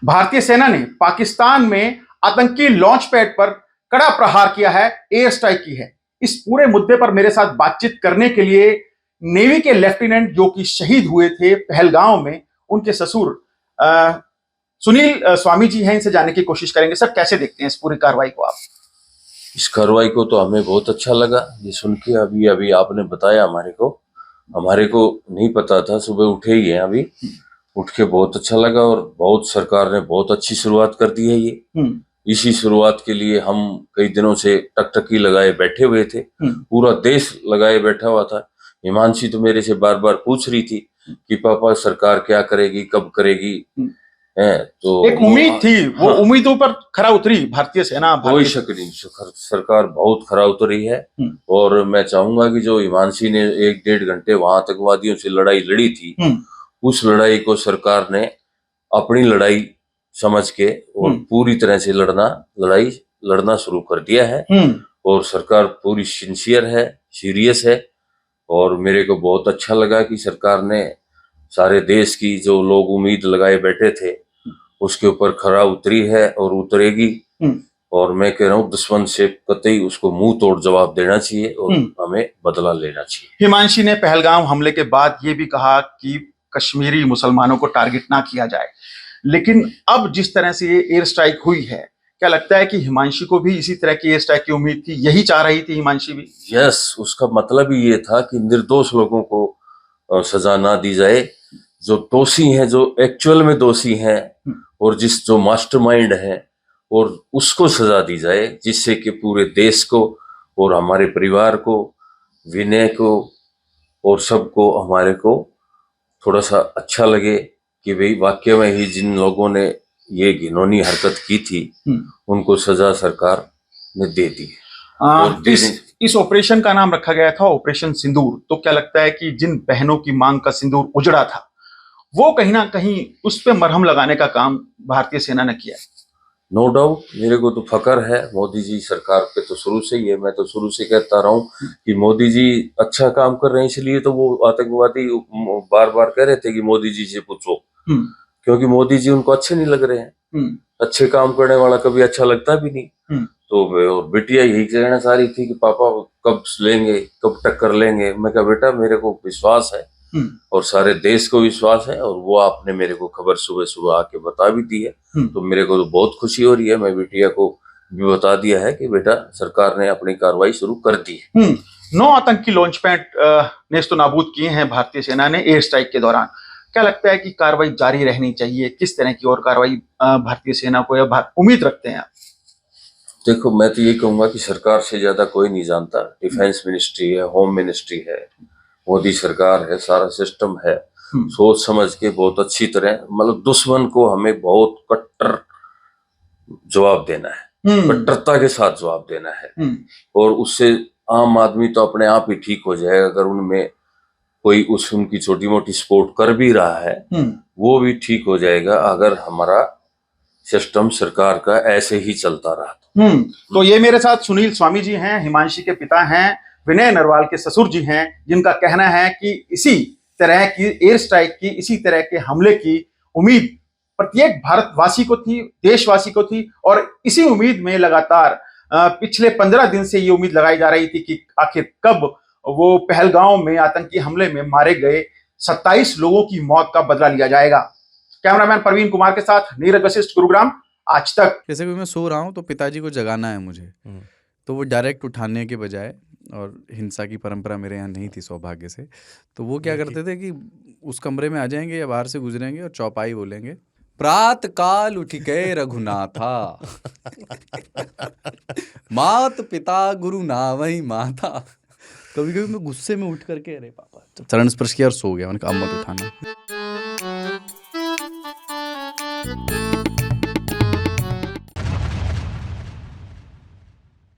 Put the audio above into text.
भारतीय सेना ने पाकिस्तान में आतंकी लॉन्च पैड पर कड़ा प्रहार किया है, एयर स्ट्राइक की है। इस पूरे मुद्दे पर मेरे साथ बातचीत करने के लिए नेवी के लेफ्टिनेंट जो कि शहीद हुए थे पहलगांव में, उनके ससुर सुनील स्वामी जी हैं। इनसे जानने की कोशिश करेंगे। सर, कैसे देखते हैं इस पूरी कार्रवाई को आप? इस कार्रवाई को तो हमें बहुत अच्छा लगा ये सुन के। अभी अभी आपने बताया हमारे को नहीं पता था। सुबह उठे ही हैं अभी, उठ के बहुत अच्छा लगा। और बहुत सरकार ने बहुत अच्छी शुरुआत कर दी है ये। इसी शुरुआत के लिए हम कई दिनों से टकटकी लगाए बैठे हुए थे। पूरा देश लगाए बैठा हुआ था। हिमांशी तो मेरे से बार बार पूछ रही थी कि पापा सरकार क्या करेगी, कब करेगी। तो एक उम्मीद थी, वो उम्मीदों पर खरा उतरी भारतीय सेना। कोई शक नहीं, सरकार बहुत खरा उतरी है। और मैं चाहूंगा कि जो हिमांशी ने 1-1.5 घंटे वहां आतंकवादियों से लड़ाई लड़ी थी, उस लड़ाई को सरकार ने अपनी लड़ाई समझ के और पूरी तरह से लड़ाई लड़ना शुरू कर दिया है। और सरकार पूरी सिंसियर है, सीरियस है। और मेरे को बहुत अच्छा लगा कि सरकार ने सारे देश की जो लोग उम्मीद लगाए बैठे थे उसके ऊपर खरा उतरी है और उतरेगी। और मैं कह रहा हूँ दुश्मन से कतई उसको मुंह तोड़ जवाब देना चाहिए और हमें बदला लेना चाहिए। हिमांशी ने पहलगाम हमले के बाद ये भी कहा कि कश्मीरी मुसलमानों को टारगेट ना किया जाए, लेकिन अब जिस तरह से ये एयर स्ट्राइक हुई है, क्या लगता है कि हिमांशी को भी इसी तरह की एयर स्ट्राइक की उम्मीद थी? यही चाह रही थी हिमांशी भी? यस, उसका मतलब ही ये था कि निर्दोष लोगों को सजा ना दी जाए। जो दोषी हैं, जो एक्चुअल में दोषी हैं और जो मास्टरमाइंड है, और उसको सजा दी जाए, जिससे कि पूरे देश को और हमारे परिवार को, विनय को और सबको, हमारे को थोड़ा सा अच्छा लगे कि भाई वाकई में ही जिन लोगों ने ये घिनौनी हरकत की थी उनको सजा सरकार ने दे दी है। इस ऑपरेशन का नाम रखा गया था ऑपरेशन सिंदूर। तो क्या लगता है कि जिन बहनों की मांग का सिंदूर उजड़ा था, वो कहीं ना कहीं उस पे मरहम लगाने का काम भारतीय सेना ने किया है? नो डाउट, मेरे को तो फकर है मोदी जी सरकार पे तो शुरू से ही है। मैं तो शुरू से कहता रहा हूँ कि मोदी जी अच्छा काम कर रहे हैं, इसलिए तो वो आतंकवादी बार बार कह रहे थे कि मोदी जी से पूछो, क्योंकि मोदी जी उनको अच्छे नहीं लग रहे हैं। अच्छे काम करने वाला कभी अच्छा लगता भी नहीं। तो बिटिया यही कहना चाह रही थी कि पापा कब लेंगे, कब टक्कर लेंगे। मैं कहा बेटा मेरे को विश्वास है और सारे देश को विश्वास है, और वो आपने मेरे को खबर सुबह सुबह आके बता भी दी है। तो मेरे को तो बहुत खुशी हो रही है। मैं बिटिया को भी बता दिया है कि बेटा सरकार ने अपनी कार्रवाई शुरू कर दी है। 9 आतंकी लॉन्च पैड नेस्तो नाबूद किए हैं भारतीय सेना ने एयर स्ट्राइक के दौरान। क्या लगता है कि कार्रवाई जारी रहनी चाहिए? किस तरह की और कार्रवाई भारतीय सेना को या उम्मीद रखते हैं आप? देखो, मैं तो ये कहूंगा कि सरकार से ज्यादा कोई नहीं जानता। डिफेंस मिनिस्ट्री है, होम मिनिस्ट्री है, मोदी सरकार है, सारा सिस्टम है। सोच समझ के बहुत अच्छी तरह, मतलब दुश्मन को हमें बहुत कट्टर जवाब देना है, कट्टरता के साथ जवाब देना है। और उससे आम आदमी तो अपने आप ही ठीक हो जाएगा। अगर उनमें कोई उनकी छोटी मोटी सपोर्ट कर भी रहा है, वो भी ठीक हो जाएगा अगर हमारा सिस्टम सरकार का ऐसे ही चलता रहा। तो ये मेरे साथ सुनील स्वामी जी हैं, हिमांशी के पिता हैं, विनय नरवाल के ससुर जी हैं, जिनका कहना है कि इसी तरह की एयर स्ट्राइक की, इसी तरह के हमले की उम्मीद प्रत्येक भारतवासी को थी, देशवासी को थी। और इसी उम्मीद में लगातार पिछले 15 दिन से ये उम्मीद लगाई जा रही थी कि आखिर कब वो पहलगांव में आतंकी हमले में मारे गए 27 लोगों की मौत का बदला लिया जाएगा। कैमरामैन प्रवीण कुमार के साथ नीरज वशिष्ठ, गुरुग्राम, आज तक। जैसे कि मैं सो रहा हूँ तो पिताजी को जगाना है मुझे, तो वो डायरेक्ट उठाने के बजाय, और हिंसा की परंपरा मेरे यहाँ नहीं थी सौभाग्य से, तो वो क्या करते थे कि उस कमरे में आ जाएंगे या बाहर से गुजरेंगे और चौपाई बोलेंगे, प्रात काल उठ के रघुनाथा मात पिता गुरु नावई माता। कभी कभी मैं गुस्से में उठ करके अरे पापा चरण स्पर्श किया और सो गया। मैंने कहा अब मत उठाना।